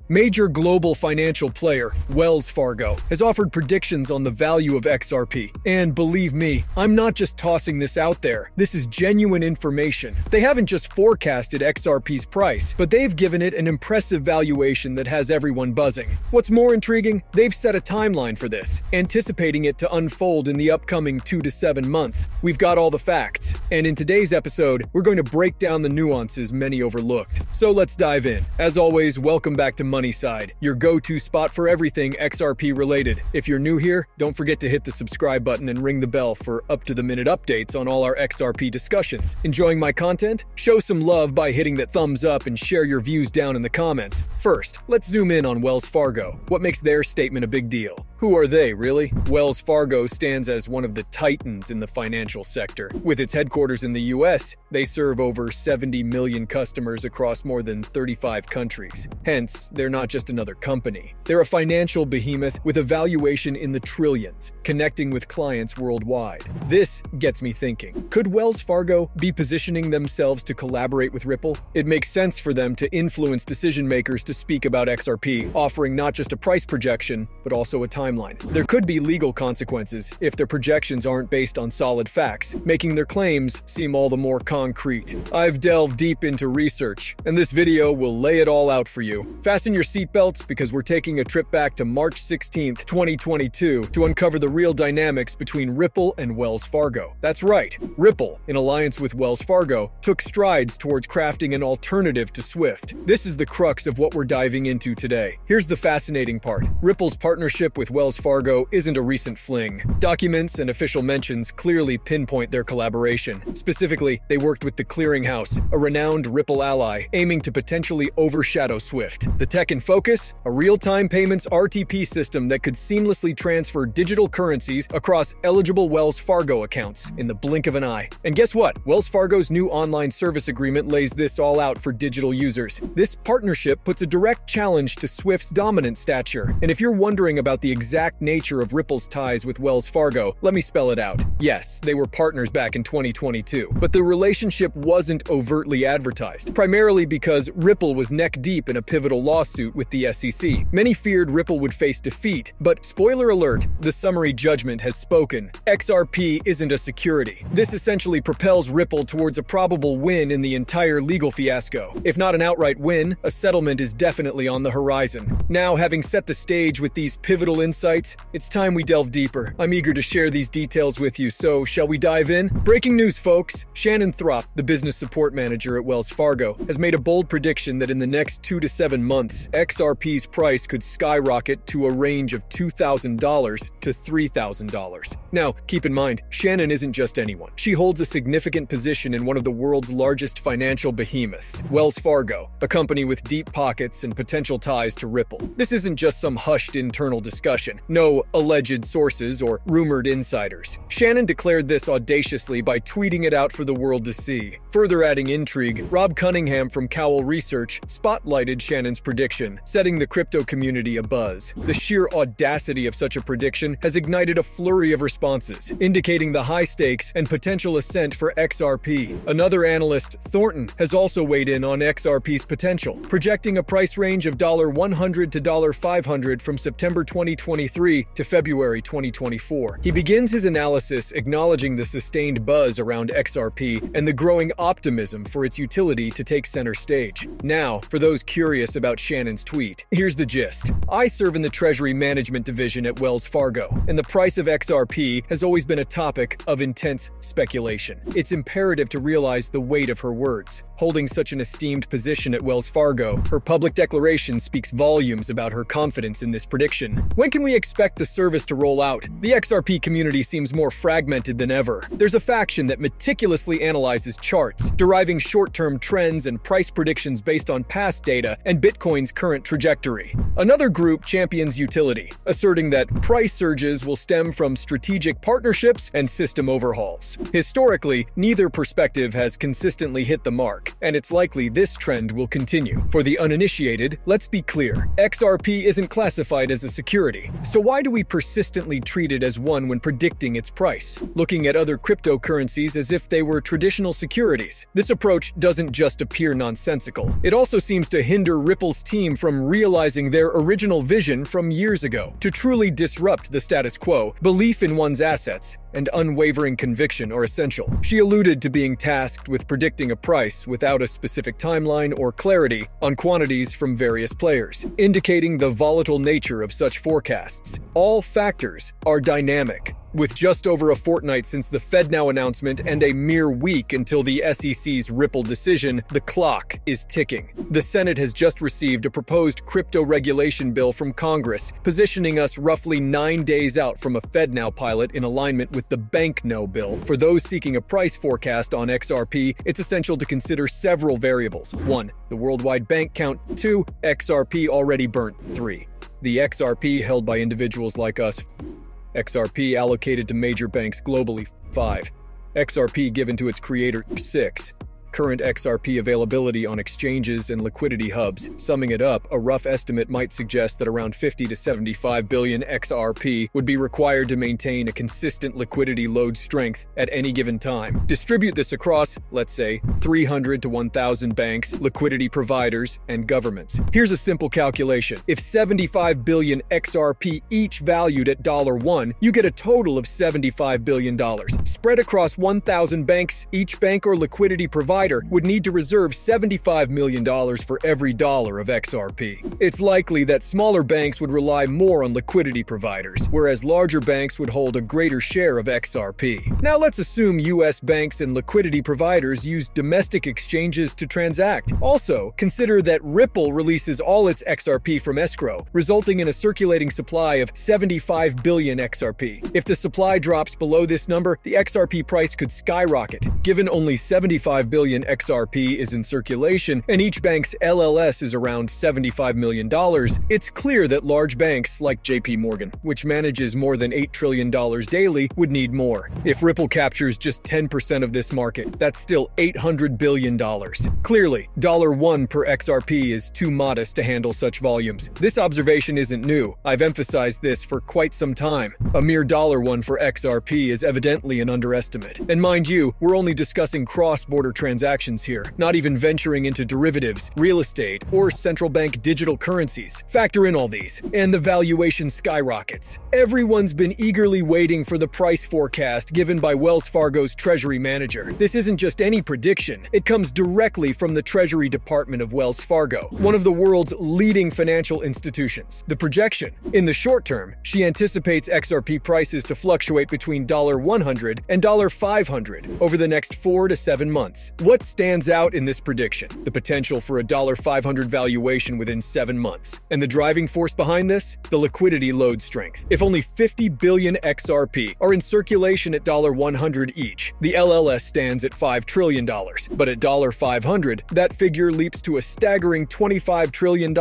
Major global financial player, Wells Fargo, has offered predictions on the value of XRP. And believe me, I'm not just tossing this out there. This is genuine information. They haven't just forecasted XRP's price, but they've given it an impressive valuation that has everyone buzzing. What's more intriguing, they've set a timeline for this, anticipating it to unfold in the upcoming 2 to 7 months. We've got all the facts, and in today's episode, we're going to break down the nuances many overlooked. So let's dive in. As always, welcome back to Money Side, your go-to spot for everything XRP related. If you're new here, don't forget to hit the subscribe button and ring the bell for up-to-the-minute updates on all our XRP discussions. Enjoying my content? Show some love by hitting that thumbs up and share your views down in the comments. First, let's zoom in on Wells Fargo. What makes their statement a big deal? Who are they, really? Wells Fargo stands as one of the titans in the financial sector. With its headquarters in the US, they serve over 70 million customers across more than 35 countries. Hence, they're not just another company. They're a financial behemoth with a valuation in the trillions, connecting with clients worldwide. This gets me thinking. Could Wells Fargo be positioning themselves to collaborate with Ripple? It makes sense for them to influence decision makers to speak about XRP, offering not just a price projection, but also a timeline. There could be legal consequences if their projections aren't based on solid facts, making their claims seem all the more concrete. I've delved deep into research, and this video will lay it all out for you. Fasten your seatbelts because we're taking a trip back to March 16th, 2022 to uncover the real dynamics between Ripple and Wells Fargo. That's right, Ripple, in alliance with Wells Fargo, took strides towards crafting an alternative to SWIFT. This is the crux of what we're diving into today. Here's the fascinating part. Ripple's partnership with Wells Fargo isn't a recent fling. Documents and official mentions clearly pinpoint their collaboration. Specifically, they worked with the Clearinghouse, a renowned Ripple ally, aiming to potentially overshadow SWIFT. The tech in focus? A real-time payments RTP system that could seamlessly transfer digital currencies across eligible Wells Fargo accounts in the blink of an eye. And guess what? Wells Fargo's new online service agreement lays this all out for digital users. This partnership puts a direct challenge to SWIFT's dominant stature. And if you're wondering about the exact nature of Ripple's ties with Wells Fargo, let me spell it out. Yes, they were partners back in 2022, but the relationship wasn't overtly advertised, primarily because Ripple was neck-deep in a pivotal lawsuit with the SEC. Many feared Ripple would face defeat, but spoiler alert, the summary judgment has spoken. XRP isn't a security. This essentially propels Ripple towards a probable win in the entire legal fiasco. If not an outright win, a settlement is definitely on the horizon. Now, having set the stage with these pivotal insights, it's time we delve deeper. I'm eager to share these details with you, so shall we dive in? Breaking news, folks! Shannons Tweet, the business support manager at Wells Fargo, has made a bold prediction that in the next 2 to 7 months, XRP's price could skyrocket to a range of $2,000 to $3,000. Now, keep in mind, Shannon isn't just anyone. She holds a significant position in one of the world's largest financial behemoths, Wells Fargo, a company with deep pockets and potential ties to Ripple. This isn't just some hushed internal discussion. No alleged sources or rumored insiders. Shannon declared this audaciously by tweeting it out for the world to see. Further adding intrigue, Rob Cunningham from Cowell Research spotlighted Shannon's prediction, setting the crypto community abuzz. The sheer audacity of such a prediction has ignited a flurry of responses, indicating the high stakes and potential ascent for XRP. Another analyst, Thornton, has also weighed in on XRP's potential, projecting a price range of $100 to $500 from September 2023 to February 2024. He begins his analysis acknowledging the sustained buzz around XRP and the growing optimism for its utility to take center stage. Now, for those curious about Shannon's tweet, here's the gist. I serve in the Treasury Management Division at Wells Fargo, and the price of XRP has always been a topic of intense speculation. It's imperative to realize the weight of her words. Holding such an esteemed position at Wells Fargo, her public declaration speaks volumes about her confidence in this prediction. When can we expect the service to roll out? The XRP community seems more fragmented than ever. There's a faction that meticulously analyzes charts, deriving short-term trends and price predictions based on past data and Bitcoin's current trajectory. Another group champions utility, asserting that price surges will stem from strategic partnerships and system overhauls. Historically, neither perspective has consistently hit the mark. week, and it's likely this trend will continue. For the uninitiated, let's be clear. XRP isn't classified as a security, so why do we persistently treat it as one when predicting its price, looking at other cryptocurrencies as if they were traditional securities? This approach doesn't just appear nonsensical. It also seems to hinder Ripple's team from realizing their original vision from years ago. To truly disrupt the status quo, belief in one's assets and unwavering conviction are essential. She alluded to being tasked with predicting a price without a specific timeline or clarity on quantities from various players, indicating the volatile nature of such forecasts. All factors are dynamic. With just over a fortnight since the FedNow announcement and a mere week until the SEC's Ripple decision, the clock is ticking. The Senate has just received a proposed crypto regulation bill from Congress, positioning us roughly 9 days out from a FedNow pilot in alignment with the BankNo bill. For those seeking a price forecast on XRP, it's essential to consider several variables. 1. The worldwide bank count. 2. XRP already burnt. 3. The XRP held by individuals like us. XRP allocated to major banks globally. 5. XRP given to its creator. 6. Current XRP availability on exchanges and liquidity hubs. Summing it up, a rough estimate might suggest that around 50 to 75 billion XRP would be required to maintain a consistent liquidity load strength at any given time. Distribute this across, let's say, 300 to 1,000 banks, liquidity providers, and governments. Here's a simple calculation. If 75 billion XRP each valued at $1, you get a total of $75 billion. Spread across 1,000 banks, each bank or liquidity provider would need to reserve $75 million for every dollar of XRP. It's likely that smaller banks would rely more on liquidity providers, whereas larger banks would hold a greater share of XRP. Now let's assume US banks and liquidity providers use domestic exchanges to transact. Also, consider that Ripple releases all its XRP from escrow, resulting in a circulating supply of 75 billion XRP. If the supply drops below this number, the XRP price could skyrocket. Given only 75 billion XRP is in circulation and each bank's LLS is around $75 million, it's clear that large banks like JP Morgan, which manages more than $8 trillion daily, would need more. If Ripple captures just 10% of this market, that's still $800 billion. Clearly, $1 per XRP is too modest to handle such volumes. This observation isn't new. I've emphasized this for quite some time. A mere $1 for XRP is evidently an underestimate. And mind you, we're only discussing cross-border transactions here, not even venturing into derivatives, real estate, or central bank digital currencies. Factor in all these, and the valuation skyrockets. Everyone's been eagerly waiting for the price forecast given by Wells Fargo's treasury manager. This isn't just any prediction, it comes directly from the Treasury Department of Wells Fargo, one of the world's leading financial institutions. The projection: in the short term, she anticipates XRP prices to fluctuate between $100 and $500 over the next 4 to 7 months. What stands out in this prediction? The potential for a $500 valuation within 7 months. And the driving force behind this? The liquidity load strength. If only 50 billion XRP are in circulation at $100 each, the LLS stands at $5 trillion. But at $500, that figure leaps to a staggering $25 trillion.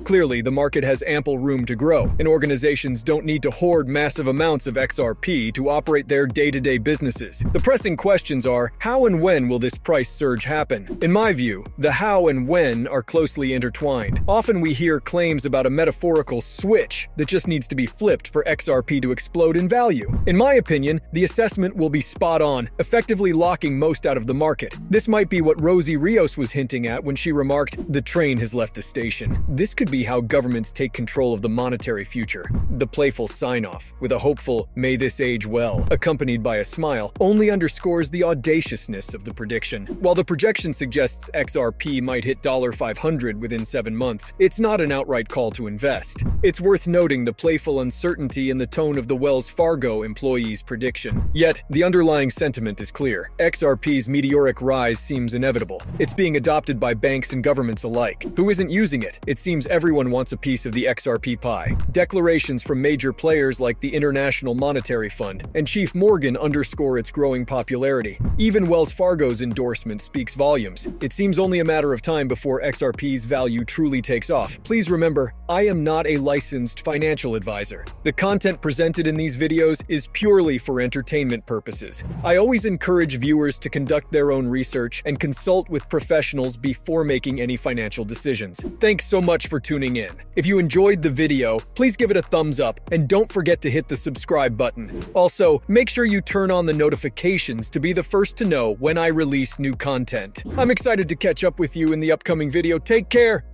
Clearly, the market has ample room to grow, and organizations don't need to hoard massive amounts of XRP to operate their day-to-day businesses. The pressing questions are, how and when will this price surge happen? In my view, the how and when are closely intertwined. Often we hear claims about a metaphorical switch that just needs to be flipped for XRP to explode in value. In my opinion, the assessment will be spot on, effectively locking most out of the market. This might be what Rosie Rios was hinting at when she remarked, "The train has left the station." This could be how governments take control of the monetary future. The playful sign-off, with a hopeful, "May this age well," accompanied by a smile, only underscores the audaciousness of the prediction. While the projection suggests XRP might hit $500 within 7 months, it's not an outright call to invest. It's worth noting the playful uncertainty in the tone of the Wells Fargo employee's prediction. Yet, the underlying sentiment is clear. XRP's meteoric rise seems inevitable. It's being adopted by banks and governments alike. Who isn't using it? It seems everyone wants a piece of the XRP pie. Declarations from major players like the International Monetary Fund and Chief Morgan underscore its growing popularity. Even Wells Fargo's endorsement investment speaks volumes. It seems only a matter of time before XRP's value truly takes off. Please remember, I am not a licensed financial advisor. The content presented in these videos is purely for entertainment purposes. I always encourage viewers to conduct their own research and consult with professionals before making any financial decisions. Thanks so much for tuning in. If you enjoyed the video, please give it a thumbs up and don't forget to hit the subscribe button. Also, make sure you turn on the notifications to be the first to know when I release new content. I'm excited to catch up with you in the upcoming video. Take care!